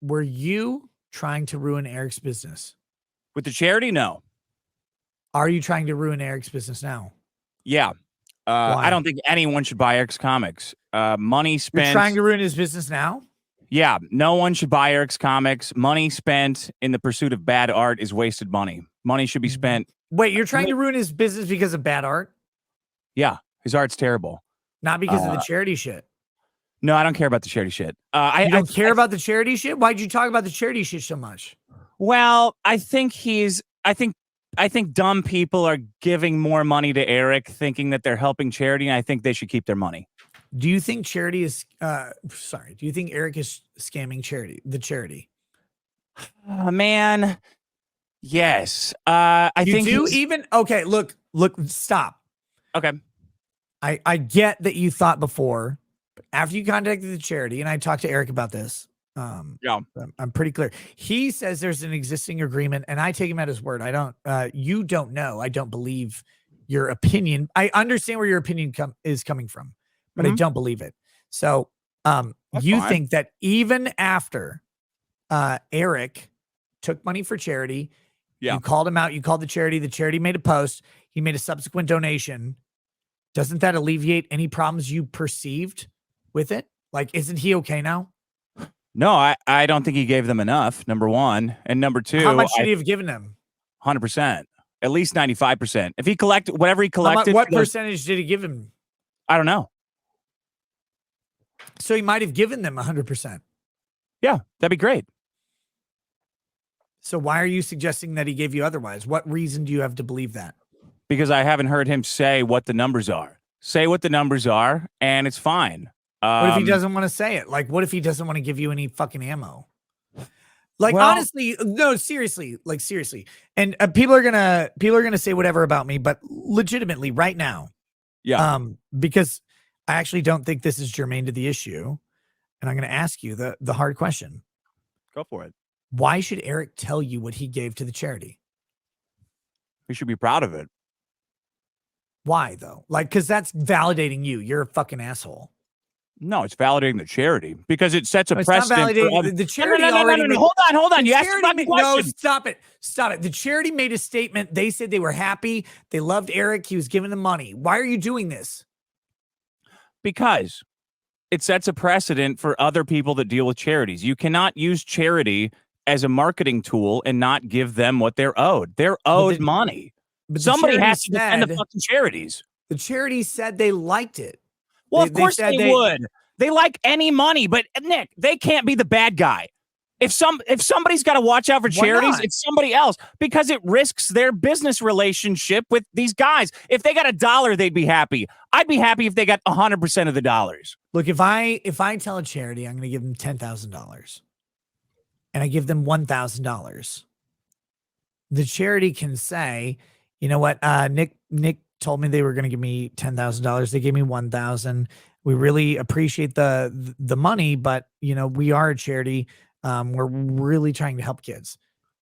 were you trying to ruin Eric's business? With the charity? No. Are you trying to ruin Eric's business now? Yeah. I don't think anyone should buy Eric's comics. Money spent. You're trying to ruin his business now? Yeah. No one should buy Eric's comics. Money spent in the pursuit of bad art is wasted money. Money should be spent. Wait, you're trying to ruin his business because of bad art? Yeah. His art's terrible. Not because of the charity shit. No, I don't care about the charity shit. You don't care about the charity shit? Why'd you talk about the charity shit so much? Well, I think dumb people are giving more money to Eric thinking that they're helping charity, and I think they should keep their money. Do you think charity is do you think Eric is scamming the charity? Man, yes. I think okay, look, stop. Okay. I get that you thought before, but after you contacted the charity, and I talked to Eric about this, yeah, I'm pretty clear. He says there's an existing agreement, and I take him at his word. I don't. You don't know. I don't believe your opinion. I understand where your opinion is coming from, but I don't believe it. So, you think that even after Eric took money for charity, you called him out. You called the charity made a post. He made a subsequent donation. Doesn't that alleviate any problems you perceived with it? Like, isn't he okay now? No, I don't think he gave them enough, number one. And number two, how much should he have given them? 100%. At least 95%. If he collected whatever he collected. What percentage did he give him? I don't know. So he might have given them 100%. Yeah, that'd be great. So why are you suggesting that he gave you otherwise? What reason do you have to believe that? Because I haven't heard him say what the numbers are. Say what the numbers are, and it's fine. What if he doesn't want to say it? Like, what if he doesn't want to give you any fucking ammo? Like, honestly, no, seriously, seriously. And people are gonna say whatever about me, but legitimately, right now, because I actually don't think this is germane to the issue, and I'm gonna ask you the hard question. Go for it. Why should Eric tell you what he gave to the charity? He should be proud of it. Why though? Like, because that's validating you. You're a fucking asshole. No, it's validating the charity because it sets a precedent. Not validating the charity. No. Hold on. You asked my question. No, stop it. The charity made a statement. They said they were happy. They loved Eric. He was giving them money. Why are you doing this? Because it sets a precedent for other people that deal with charities. You cannot use charity as a marketing tool and not give them what they're owed. They're owed money. But somebody has to defend the fucking charities. The charity said they liked it. Well, of course they would. They like any money, but Nick, they can't be the bad guy. If somebody's got to watch out for charities, it's somebody else because it risks their business relationship with these guys. If they got $1, they'd be happy. I'd be happy if they got 100% of the dollars. Look, if I tell a charity I'm going to give them $10,000 and I give them $1,000, the charity can say, you know what, Nick told me they were going to give me $10,000. They gave me $1,000. We really appreciate the money, but we are a charity. We're really trying to help kids.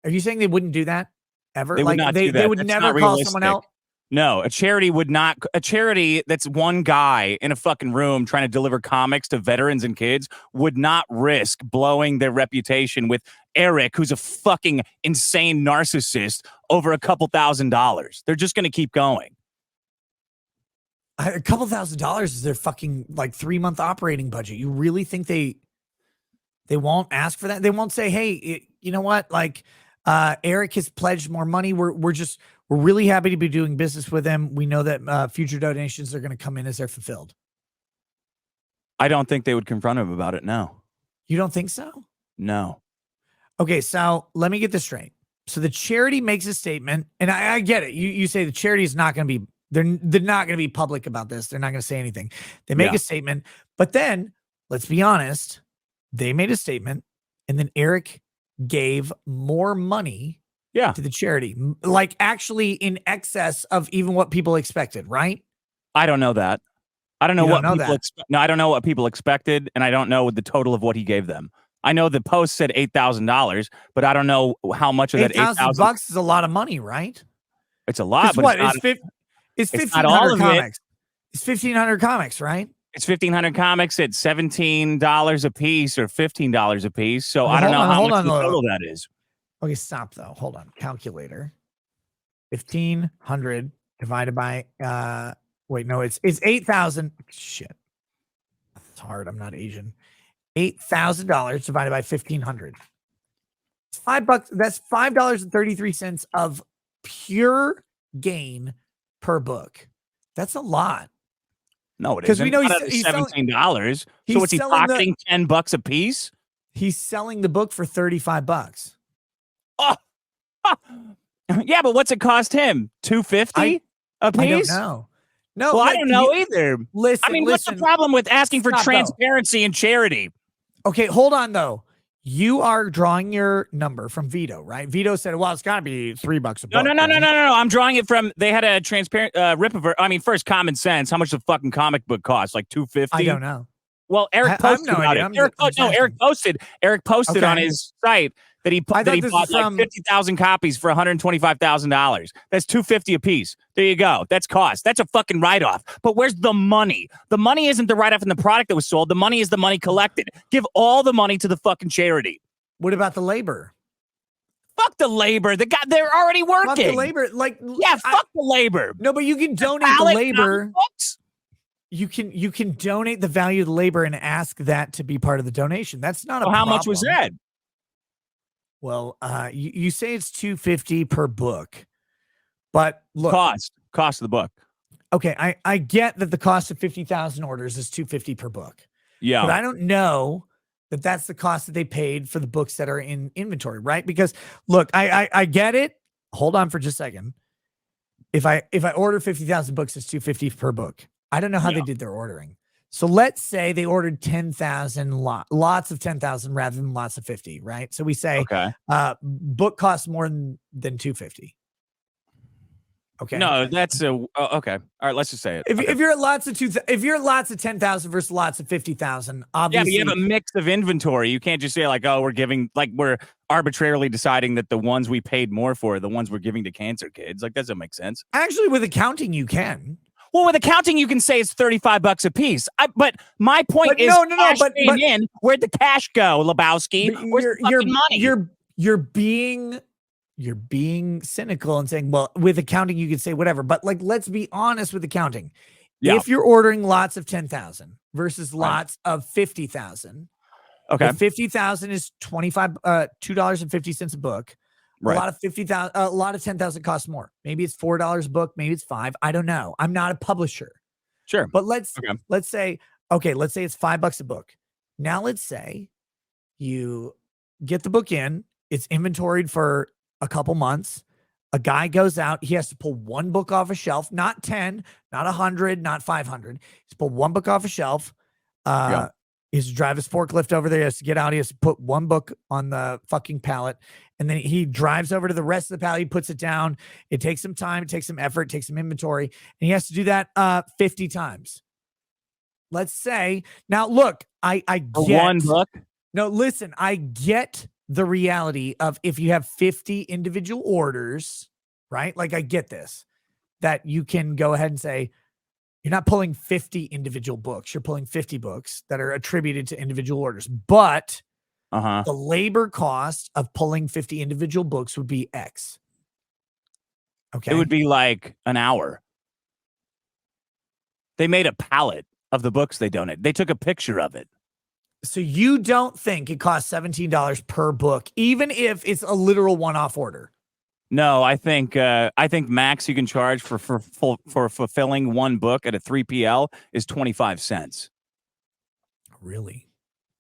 Are you saying they wouldn't do that ever? They would not do that. They would never call someone out. No, a charity would not. A charity that's one guy in a fucking room trying to deliver comics to veterans and kids would not risk blowing their reputation with Eric, who's a fucking insane narcissist, over a couple $1,000s. They're just going to keep going. A couple $1,000 is their fucking 3-month operating budget. You really think they won't ask for that? They won't say, hey, you know what? Eric has pledged more money. We're really happy to be doing business with him. We know that future donations are going to come in as they're fulfilled. I don't think they would confront him about it. No. You don't think so? No. Okay. So let me get this straight. So the charity makes a statement, and I get it. You say the charity is not going to be, they're not going to be public about this. They're not going to say anything. They make a statement, but then let's be honest. They made a statement, and then Eric gave more money to the charity, actually in excess of even what people expected, right? I don't know that. I don't know what people No, I don't know what people expected, and I don't know the total of what he gave them. I know the post said $8,000, but I don't know how much of that $8,000 is a lot of money, right? It's a lot, but what? It's 1,500 comics. It's 1,500 comics, right? It's 1,500 comics at $17 a piece or $15 a piece. So I don't know how much the total that is. Okay, stop though. Hold on. Calculator. 1,500 divided by wait, no, it's 8,000. Shit. It's hard. I'm not Asian. $8,000 divided by 1,500. It's $5. That's $5.33 of pure gain per book. That's a lot. No, it isn't. We know he's $17. So what's he pocketing $10 a piece? He's selling the book for $35. Oh, yeah, but what's it cost him? $250 a piece? I don't know. No, well, I don't know either. Listen, I mean, what's the problem with asking for transparency and charity? Okay, hold on though. You are drawing your number from Vito, right? Vito said, "Well, it's got to be $3 a book." No. I'm drawing it from. They had a transparent first common sense. How much the fucking comic book cost? Like $250. I don't know. Well, Eric posted about it. Eric posted on his site that he bought like 50,000 copies for $125,000. That's $250 a piece. There you go. That's cost. That's a fucking write-off. But where's the money? The money isn't the write-off in the product that was sold. The money is the money collected. Give all the money to the fucking charity. What about the labor? Fuck the labor. They're already working. Fuck the labor. Fuck the labor. No, but you can donate the labor. You can donate the value of the labor and ask that to be part of the donation. That's not a problem. How much was that? Well, you say it's $250 per book, but look, cost of the book. Okay, I get that the cost of 50,000 orders is $250 per book. Yeah, but I don't know that that's the cost that they paid for the books that are in inventory, right? Because look, I get it. Hold on for just a second. If I order 50,000 books, it's $250 per book. I don't know how they did their ordering. So let's say they ordered 10,000 lots of 10,000 rather than lots of 50, right? So we say, book costs more than $250. Okay. No, that's okay. All right, let's just say it. If you're at lots of 10,000 versus lots of 50,000, obviously, but you have a mix of inventory. You can't just say like, oh, we're arbitrarily deciding that the ones we paid more for are the ones we're giving to cancer kids. Like, that doesn't make sense. Actually, with accounting, you can. Well, with accounting, you can say it's $35 a piece. But my point is, but where'd the cash go, Lebowski? Where's the fucking money? You're being cynical and saying, well, with accounting, you can say whatever. But like, let's be honest with accounting. Yeah. If you're ordering lots of 10,000 versus lots of 50,000, okay, 50,000 is $2.50 a book. Right. A lot of 50,000, a lot of 10,000 costs more. Maybe it's $4 a book. Maybe it's $5. I don't know. I'm not a publisher. Sure. But let's say it's $5 a book. Now let's say you get the book in, it's inventoried for a couple months. A guy goes out, he has to pull one book off a shelf, not 10, not 100, not 500. He's pull one book off a shelf. He has to drive his forklift over there. He has to get out. He has to put one book on the fucking pallet. And then he drives over to the rest of the pallet. He puts it down. It takes some time. It takes some effort. It takes some inventory. And he has to do that 50 times. Let's say. Now, look, I get. One book? No, listen, I get the reality of if you have 50 individual orders, right? Like, I get this, that you can go ahead and say, you're not pulling 50 individual books. You're pulling 50 books that are attributed to individual orders. But the labor cost of pulling 50 individual books would be X. Okay. It would be like an hour. They made a pallet of the books they donated. They took a picture of it. So you don't think it costs $17 per book, even if it's a literal one-off order? No, I think max you can charge for fulfilling one book at a 3PL is 25 cents. Really?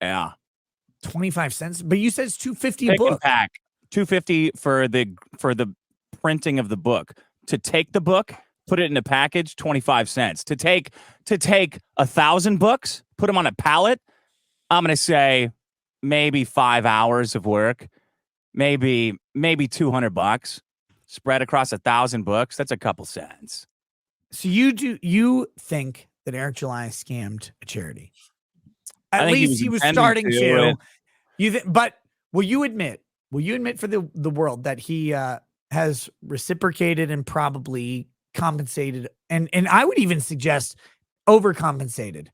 Yeah. 25 cents? But you said it's $250 a book. Pack. $250 for the printing of the book. To take the book, put it in a package, 25 cents. To take 1,000 books, put them on a pallet, I'm going to say maybe 5 hours of work, maybe $200 spread across 1,000 books. That's a couple cents. So you think that Eric July scammed a charity? At least he was starting to. But will you admit for the world that he has reciprocated and probably compensated, and I would even suggest overcompensated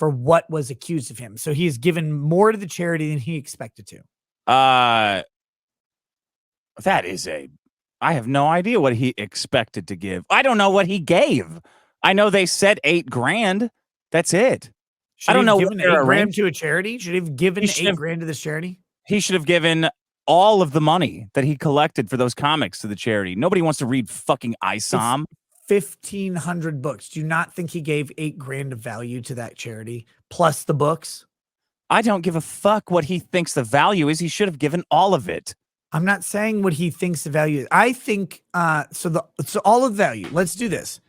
for what was accused of him. So he has given more to the charity than he expected to. I have no idea what he expected to give. I don't know what he gave. I know they said $8,000. That's it. I don't know. Given $8,000 to a charity? Should he have given $8,000 to this charity? He should have given all of the money that he collected for those comics to the charity. Nobody wants to read fucking ISOM. 1,500 books. Do you not think he gave $8,000 of value to that charity plus the books? I don't give a fuck what he thinks the value is. He should have given all of it. I'm not saying what he thinks the value is. I think so all of the value. Let's do this.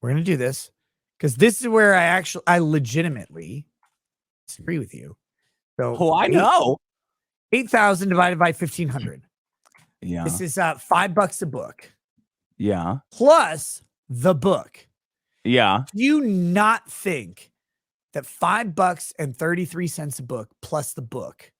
We're gonna do this because this is where I legitimately disagree with you. So I know 8,000 divided by 1,500. Yeah, this is $5 a book. Yeah, plus the book. Yeah. Do you not think that $5.33 a book plus the book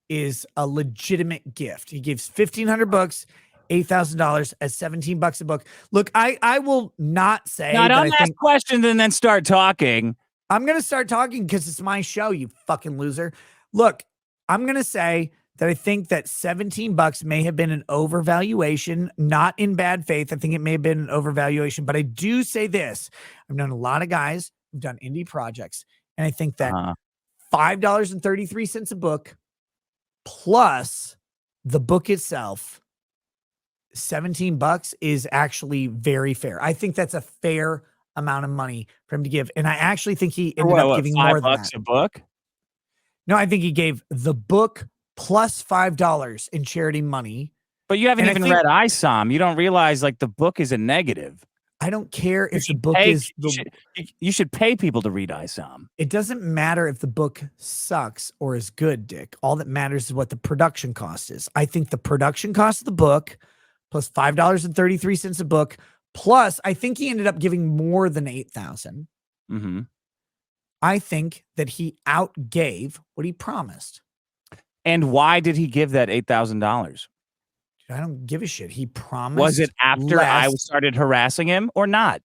is a legitimate gift? He gives 1,500 books, $8,000 as $17 a book. Look, I will not say. Now don't ask questions and then start talking. I'm going to start talking because it's my show, you fucking loser. Look, I'm going to say that I think that $17 may have been an overvaluation, not in bad faith. I think it may have been an overvaluation, but I do say this. I've known a lot of guys who've done indie projects, and I think that $5.33 a book plus the book itself, $17 is actually very fair. I think that's a fair amount of money for him to give. And I actually think he ended up giving more than that. $5 a book? No, I think he gave the book plus $5 in charity money. But you haven't even read ISOM. You don't realize like the book is a negative. I don't care if the book is you should pay people to read ISOM. It doesn't matter if the book sucks or is good, Dick. All that matters is what the production cost is. I think the production cost of the book plus $5.33 a book, plus I think he ended up giving more than 8,000. Mm-hmm. I think that he outgave what he promised. And why did he give that $8,000? I don't give a shit. He promised. Was it after I started harassing him or not?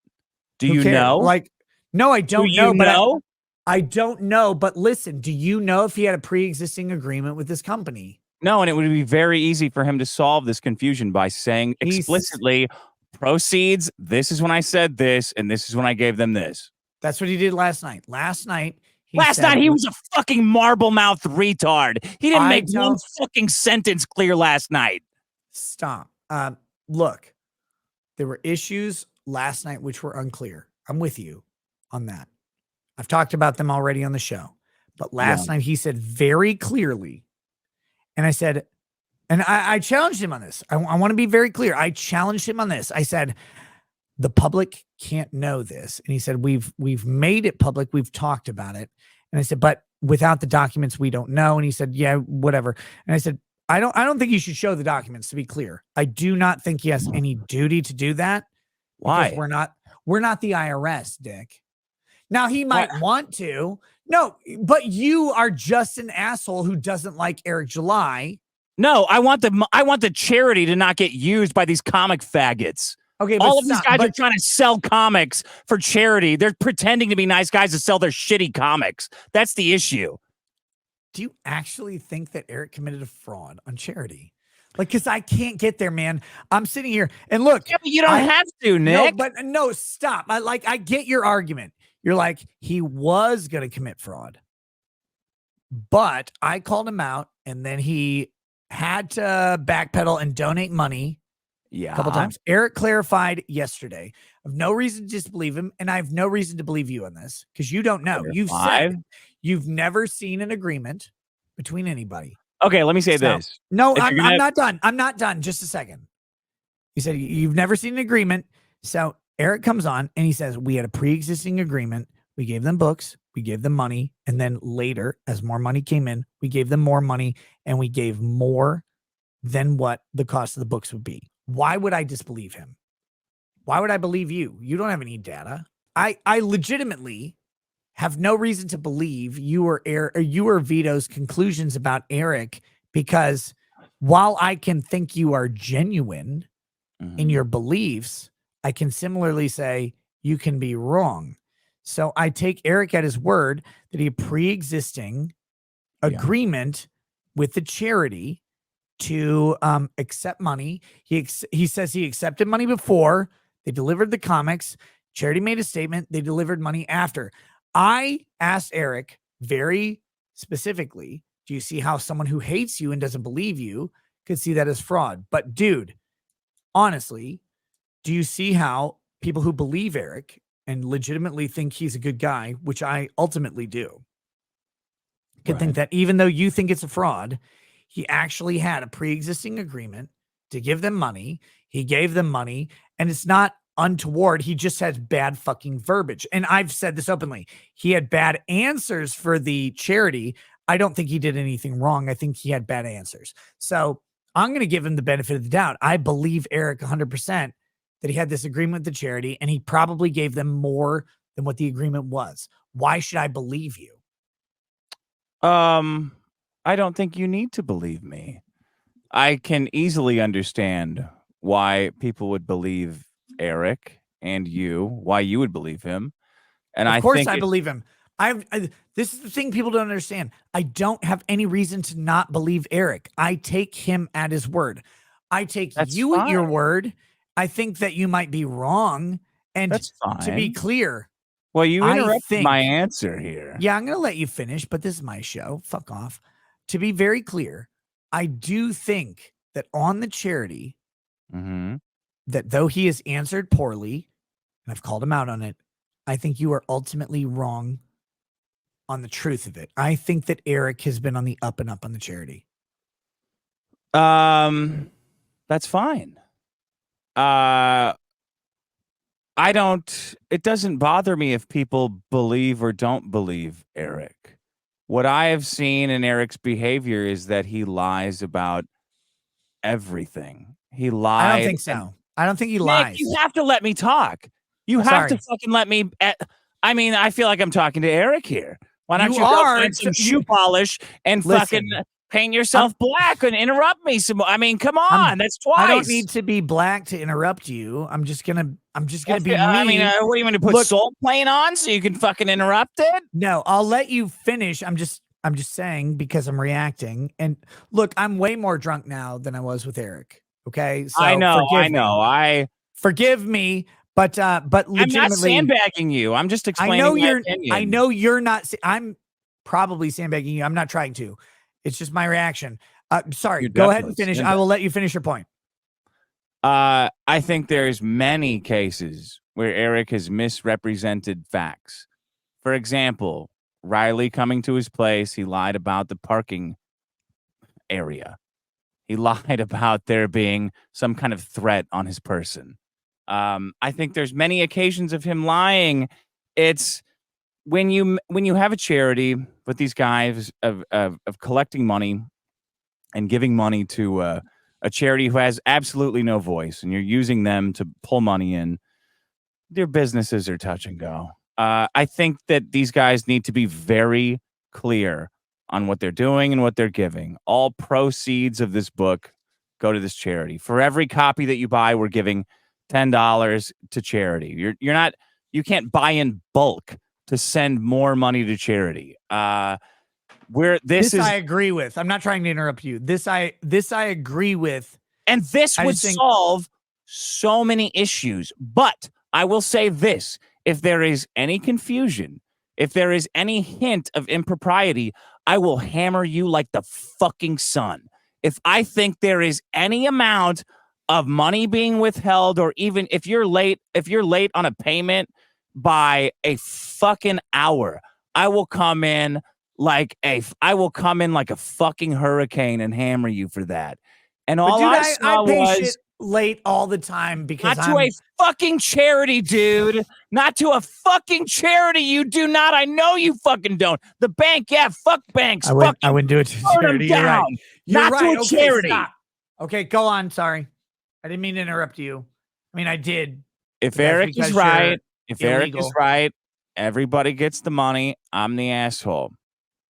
Do you know? Like, no, I don't know. I don't know. But listen, do you know if he had a pre-existing agreement with this company? No, and it would be very easy for him to solve this confusion by saying explicitly, proceeds, this is when I said this, and this is when I gave them this. That's what he did last night. Last night, he was a fucking marble-mouthed retard. He didn't make one fucking sentence clear last night. Stop. Look, there were issues last night which were unclear. I'm with you on that. I've talked about them already on the show. But last night he said very clearly, and I said, and I challenged him on this. I want to be very clear. I challenged him on this. I said, the public can't know this. And he said, we've made it public. We've talked about it. And I said, but without the documents, we don't know. And he said, yeah, whatever. And I said, I don't think you should show the documents, to be clear. I do not think he has any duty to do that. Why? We're not the IRS, Dick. Now he might want to. No, but you are just an asshole who doesn't like Eric July. No, I want the charity to not get used by these comic faggots. Okay, all of these guys are trying to sell comics for charity. They're pretending to be nice guys to sell their shitty comics. That's the issue. Do you actually think that Eric committed a fraud on charity? Like, because I can't get there, man. I'm sitting here and look. Yeah, but you don't have to, Nick. No, stop. I get your argument. You're like, he was going to commit fraud. But I called him out, and then he had to backpedal and donate money a couple times. Eric clarified yesterday. I have no reason to disbelieve him, and I have no reason to believe you on this because you don't know. You've said you've never seen an agreement between anybody. Okay, let me say this. No, I'm not done. I'm not done. Just a second. He said you've never seen an agreement. So Eric comes on and he says, we had a pre-existing agreement. We gave them books. We gave them money. And then later, as more money came in, we gave them more money and we gave more than what the cost of the books would be. Why would I disbelieve him? Why would I believe you? You don't have any data. I legitimately have no reason to believe you or Vito's conclusions about Eric, because while I can think you are genuine in your beliefs, I can similarly say you can be wrong. So I take Eric at his word that he had pre-existing agreement with the charity to accept money. He says he accepted money before they delivered the comics. Charity made a statement. They delivered money after. I asked Eric very specifically, do you see how someone who hates you and doesn't believe you could see that as fraud? But dude, honestly, do you see how people who believe Eric and legitimately think he's a good guy, which I ultimately do, could think that even though you think it's a fraud, he actually had a pre-existing agreement to give them money. He gave them money, and it's not untoward. He just has bad fucking verbiage. And I've said this openly. He had bad answers for the charity. I don't think he did anything wrong. I think he had bad answers. So I'm going to give him the benefit of the doubt. I believe Eric 100% that he had this agreement with the charity, and he probably gave them more than what the agreement was. Why should I believe you? I don't think you need to believe me. I can easily understand why people would believe Eric and why you would believe him. And of course I believe him. This is the thing people don't understand. I don't have any reason to not believe Eric. I take him at his word. I take you at your word. I think that you might be wrong. And that's fine. To be clear, well, you interrupted my answer here. Yeah, I'm going to let you finish, but this is my show. Fuck off. To be very clear, I do think that on the charity, that though he has answered poorly, and I've called him out on it, I think you are ultimately wrong on the truth of it. I think that Eric has been on the up and up on the charity. That's fine. It doesn't bother me if people believe or don't believe Eric. What I have seen in Eric's behavior is that he lies about everything. He lies. I don't think so. I don't think he lies. Nick, you have to let me talk. You have to fucking let me. I mean, I feel like I'm talking to Eric here. Why don't you go find some shoe polish and fucking paint yourself black and interrupt me some more? I mean, come on, that's twice. I don't need to be black to interrupt you. I'm just gonna be me. I mean, what do you want to put Soul Plane on so you can fucking interrupt it? No, I'll let you finish. I'm just saying because I'm reacting. And look, I'm way more drunk now than I was with Eric. Okay, so I know. Forgive me. But legitimately, I'm not sandbagging you. I'm just explaining my opinion. I know you're not. I'm probably sandbagging you. I'm not trying to. It's just my reaction. Sorry. Go ahead and finish. I will let you finish your point. I think there's many cases where Eric has misrepresented facts. For example, Riley coming to his place, he lied about the parking area. He lied about there being some kind of threat on his person. I think there's many occasions of him lying. It's when you have a charity with these guys of collecting money and giving money to a charity who has absolutely no voice, and you're using them to pull money in. Their businesses are touch and go. I think that these guys need to be very clear on what they're doing and what they're giving. All proceeds of this book go to this charity. For every copy that you buy, we're giving $10 to charity. You can't buy in bulk to send more money to charity. I agree with. I'm not trying to interrupt you. This I agree with. And this would solve so many issues. But I will say this, if there is any confusion, if there is any hint of impropriety, I will hammer you like the fucking sun. If I think there is any amount of money being withheld, or even if you're late on a payment by a fucking hour, I will come in like a fucking hurricane and hammer you for that. And all I saw shit late all the time because not to a fucking charity, dude. Not to a fucking charity. You do not. I know you fucking don't. The bank, yeah, fuck banks. I wouldn't do it to charity. You're right. Not to a charity. Okay, go on. Sorry. I didn't mean to interrupt you. I mean, I did. If Eric is right, everybody gets the money. I'm the asshole.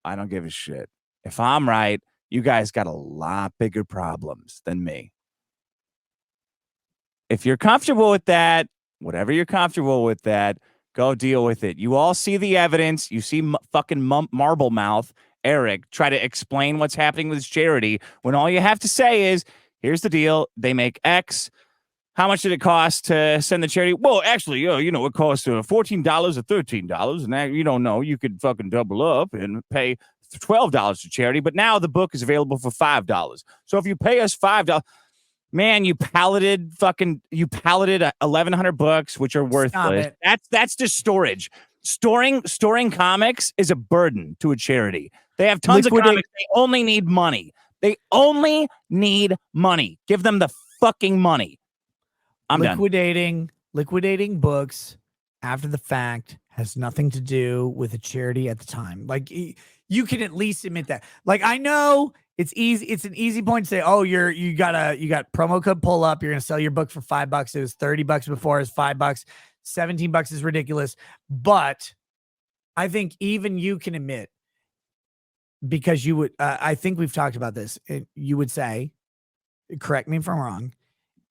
I don't give a shit. If I'm right, you guys got a lot bigger problems than me. If you're comfortable with that, whatever you're comfortable with that, Go deal with it. You all see the evidence. You see fucking marble mouth Eric try to explain what's happening with his charity when all you have to say is, here's the deal. They make X. How much did it cost to send the charity? Well, actually, it costs $14 or $13. And that, you don't know. You could fucking double up and pay $12 to charity. But now the book is available for $5. So if you pay us $5, man, you palleted 1,100 books, which are worthless. That's just storage. Storing comics is a burden to a charity. They have tons of comics. They only need money. Give them the fucking money. I'm done. Liquidating books after the fact has nothing to do with a charity at the time. Like, you can at least admit that. Like, I know it's easy. It's an easy point to say, oh, you got promo code pull up. You're going to sell your book for $5. It was $30 before. It's $5. $17 is ridiculous. But I think even you can admit, because you would, I think we've talked about this. You would say, correct me if I'm wrong,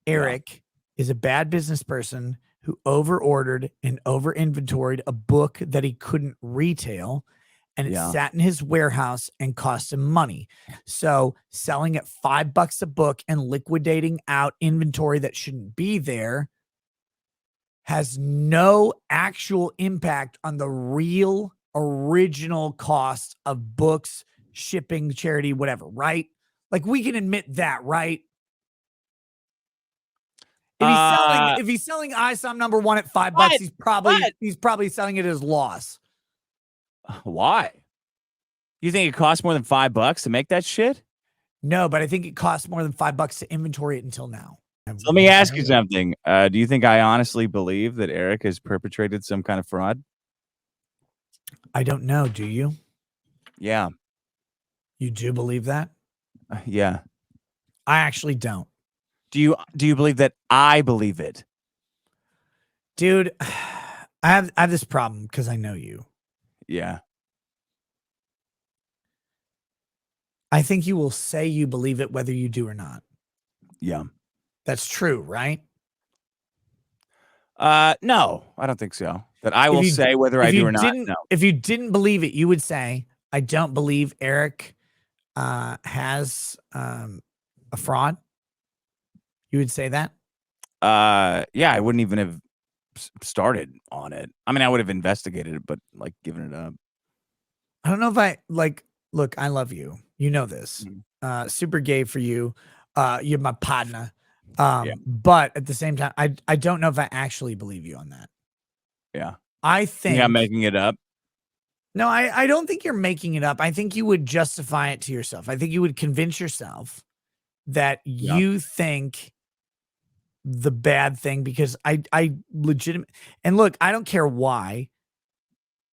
Eric is a bad business person who over-ordered and over-inventoried a book that he couldn't retail, and it sat in his warehouse and cost him money. So selling at $5 a book and liquidating out inventory that shouldn't be there has no actual impact on the real original cost of books, shipping, charity, whatever, right? Like, we can admit that, right? If he's selling ISOM #1 at $5, he's probably selling it as loss. Why? You think it costs more than $5 to make that shit? No, but I think it costs more than $5 to inventory it until now. So let me ask you something. Do you think I honestly believe that Eric has perpetrated some kind of fraud? I don't know. Do you? Yeah. You do believe that? Yeah. I actually don't. Do you believe that I believe it? Dude, I have this problem because I know you. Yeah. I think you will say you believe it whether you do or not. Yeah. That's true, right? No, I don't think so. That I will say whether I do or not. No. If you didn't believe it, you would say, I don't believe Eric has a fraud. You would say that? Yeah, I wouldn't even have started on it. I mean, I would have investigated it, but like given it up. I don't know if I look, I love you. You know this. Super gay for you. You're my partner. But at the same time, I don't know if I actually believe you on that. Yeah. I think I'm making it up. No, I don't think you're making it up. I think you would justify it to yourself. I think you would convince yourself that you think the bad thing, because I legitimate, and look, I don't care why.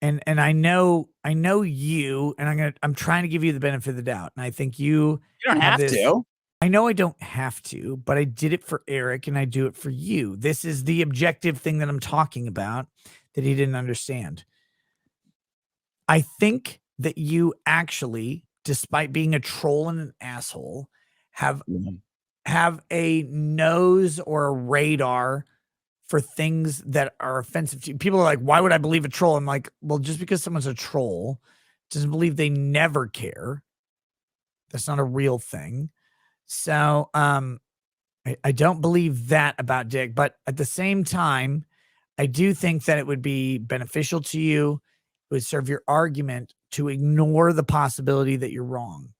And I know you, and I'm trying to give you the benefit of the doubt. And I think you don't have to. I know I don't have to, but I did it for Eric and I do it for you. This is the objective thing that I'm talking about that he didn't understand. I think that you actually, despite being a troll and an asshole, have a nose or a radar for things that are offensive to you. People are like, why would I believe a troll? I'm like, well, just because someone's a troll doesn't believe they never care. That's not a real thing. So I don't believe that about Dick, but at the same time, I do think that it would be beneficial to you. It would serve your argument to ignore the possibility that you're wrong.